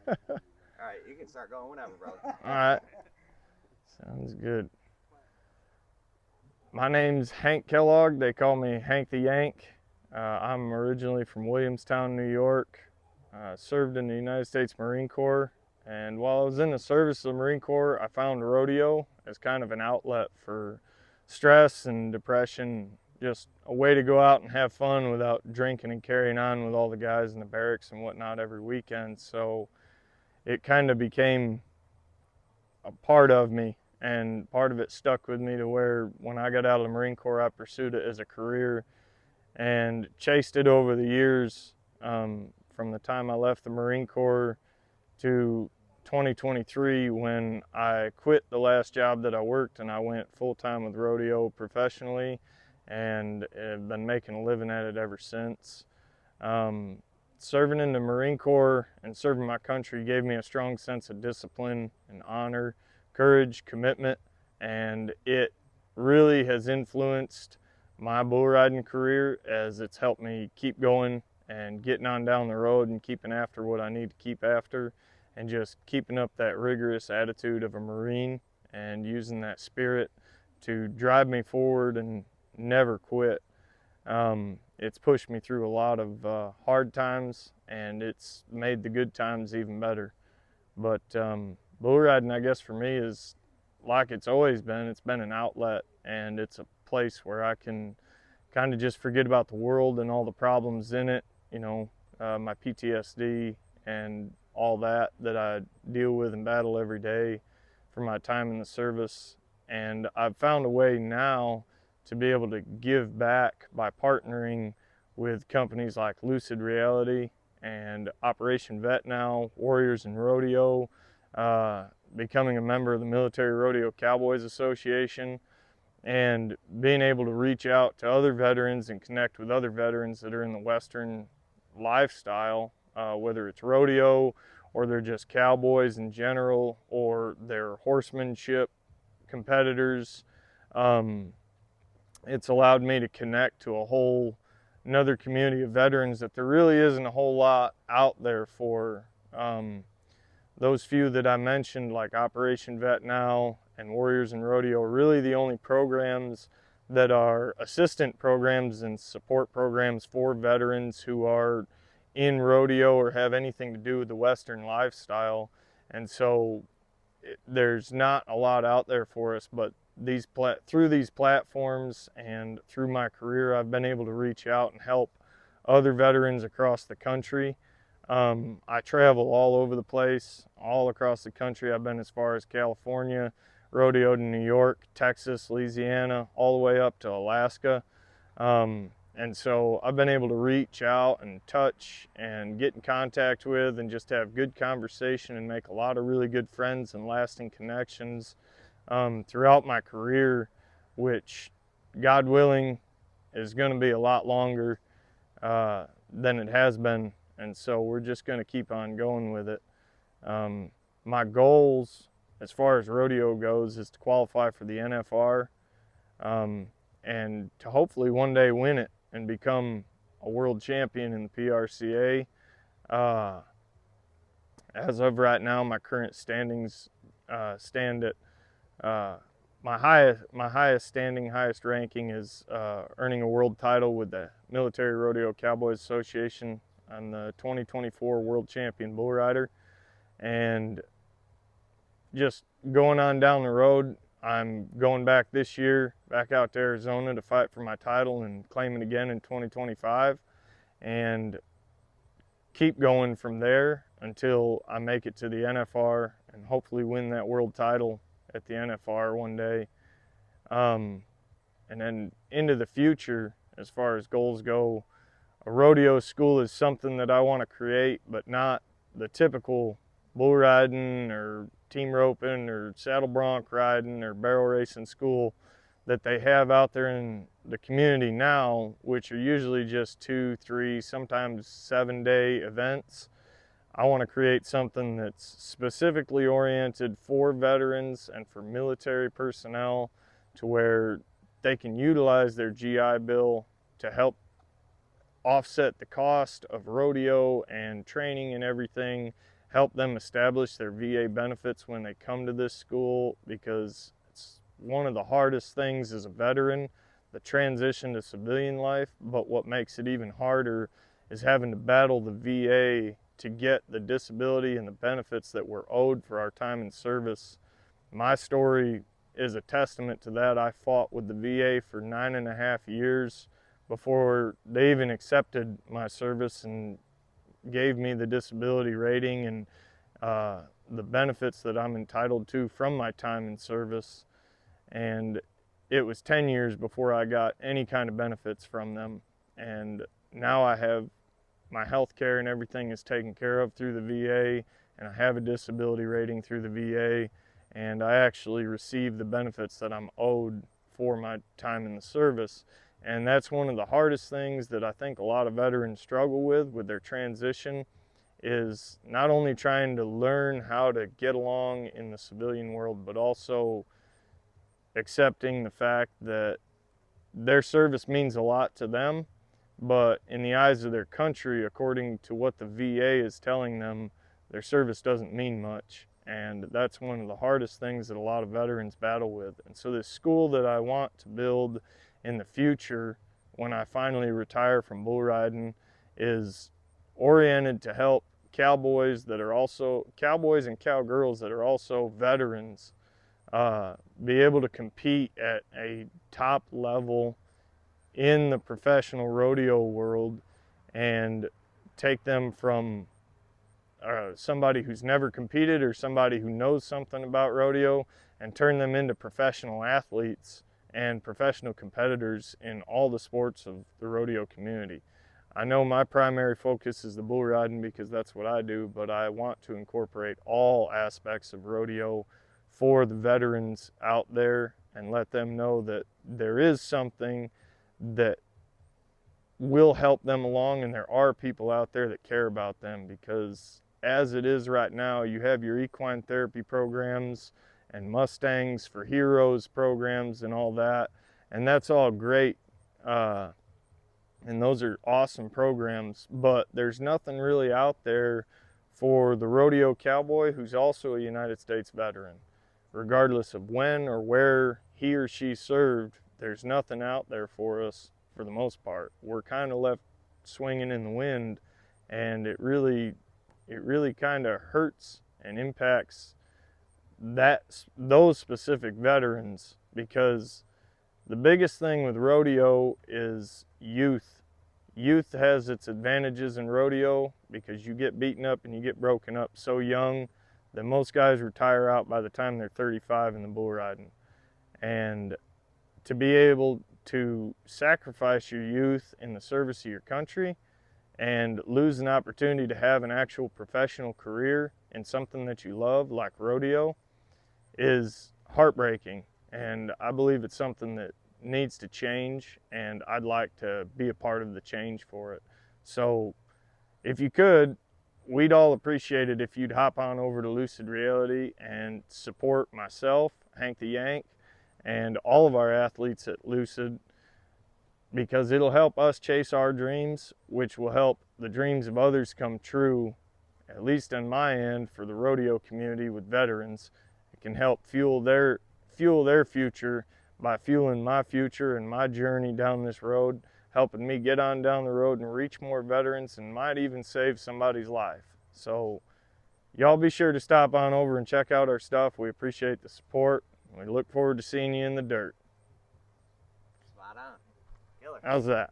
right, you can start going whenever, brother. All right. Sounds good. My name's Hank Kellogg. They call me Hank the Yank. I'm originally from Williamstown, New York. Served in the United States Marine Corps. And while I was in the service of the Marine Corps, I found rodeo as kind of an outlet for stress and depression, just a way to go out and have fun without drinking and carrying on with all the guys in the barracks and whatnot every weekend. So it kind of became a part of me, and part of it stuck with me to where when I got out of the Marine Corps, I pursued it as a career and chased it over the years, from the time I left the Marine Corps to 2023 when I quit the last job that I worked and I went full-time with rodeo professionally, and have been making a living at it ever since. Um, Serving in the Marine Corps and serving my country gave me a strong sense of discipline and honor, courage, commitment, and it really has influenced my bull riding career as it's helped me keep going and getting on down the road and keeping after what I need to keep after, and just keeping up that rigorous attitude of a Marine and using that spirit to drive me forward and never quit. It's pushed me through a lot of hard times, and it's made the good times even better. But bull riding, I guess for me, is like it's always been. It's been an outlet, and it's a place where I can kind of just forget about the world and all the problems in it, my PTSD and all that I deal with and battle every day for my time in the service. And I've found a way now to be able to give back by partnering with companies like Lucid and Operation Vet now, Warriors and Rodeo, becoming a member of the Military Rodeo Cowboys Association, and being able to reach out to other veterans and connect with other veterans that are in the Western lifestyle, whether it's rodeo or they're just cowboys in general or they're horsemanship competitors. Um, it's allowed me to connect to a whole another community of veterans that there really isn't a whole lot out there for. Those few that I mentioned, like Operation Vet Now and Warriors and Rodeo, are really the only programs that are assistant programs and support programs for veterans who are in rodeo or have anything to do with the Western lifestyle. And so there's not a lot out there for us, but through these platforms and through my career, I've been able to reach out and help other veterans across the country. I travel all over the place, all across the country. I've been as far as California, rodeo to New York, Texas, Louisiana, all the way up to Alaska. And so I've been able to reach out and touch and get in contact with and just have good conversation and make a lot of really good friends and lasting connections throughout my career, which, God willing, is going to be a lot longer than it has been. And so we're just going to keep on going with it. My goals, as far as rodeo goes, is to qualify for the NFR, and to hopefully one day win it and become a world champion in the PRCA. As of right now, my current standings stand at my highest standing, highest ranking is earning a world title with the Military Rodeo Cowboys Association. I'm the 2024 World Champion Bull Rider, and just going on down the road, I'm going back this year, back out to Arizona to fight for my title and claim it again in 2025, and keep going from there until I make it to the NFR and hopefully win that world title at the NFR one day. And then into the future, as far as goals go, a rodeo school is something that I want to create, but not the typical bull riding or team roping or saddle bronc riding or barrel racing school that they have out there in the community now, which are usually just 2, 3, sometimes 7-day events. I want to create something that's specifically oriented for veterans and for military personnel, to where they can utilize their GI Bill to help offset the cost of rodeo and training and everything, help them establish their VA benefits when they come to this school, because it's one of the hardest things as a veteran, the transition to civilian life. But what makes it even harder is having to battle the VA to get the disability and the benefits that we're owed for our time in service. My story is a testament to that. I fought with the VA for 9.5 years before they even accepted my service and gave me the disability rating and the benefits that I'm entitled to from my time in service. And it was 10 years before I got any kind of benefits from them. And now I have my health care and everything is taken care of through the VA, and I have a disability rating through the VA, and I actually receive the benefits that I'm owed for my time in the service. And that's one of the hardest things that I think a lot of veterans struggle with their transition, is not only trying to learn how to get along in the civilian world, but also accepting the fact that their service means a lot to them, but in the eyes of their country, according to what the VA is telling them, their service doesn't mean much. And that's one of the hardest things that a lot of veterans battle with. And so this school that I want to build in the future, when I finally retire from bull riding, is oriented to help cowboys and cowgirls that are also veterans be able to compete at a top level in the professional rodeo world, and take them from somebody who's never competed or somebody who knows something about rodeo and turn them into professional athletes and professional competitors in all the sports of the rodeo community. I know my primary focus is the bull riding because that's what I do, but I want to incorporate all aspects of rodeo for the veterans out there and let them know that there is something that will help them along, and there are people out there that care about them. Because as it is right now, you have your equine therapy programs and Mustangs for Heroes programs and all that, and that's all great, and those are awesome programs, but there's nothing really out there for the rodeo cowboy who's also a United States veteran. Regardless of when or where he or she served, there's nothing out there for us for the most part. We're kind of left swinging in the wind, and it really kind of hurts and impacts those specific veterans, because the biggest thing with rodeo is youth. Youth has its advantages in rodeo because you get beaten up and you get broken up so young that most guys retire out by the time they're 35 in the bull riding. And to be able to sacrifice your youth in the service of your country and lose an opportunity to have an actual professional career in something that you love, like rodeo, is heartbreaking. And I believe it's something that needs to change, and I'd like to be a part of the change for it. So if you could, we'd all appreciate it if you'd hop on over to Lucid Reality and support myself, Hank the Yank, and all of our athletes at Lucid, because it'll help us chase our dreams, which will help the dreams of others come true, at least on my end, for the rodeo community with veterans. It can help fuel their future by fueling my future and my journey down this road, helping me get on down the road and reach more veterans, and might even save somebody's life. So y'all be sure to stop on over and check out our stuff. We appreciate the support. We look forward to seeing you in the dirt. Spot on. Killer. How's that?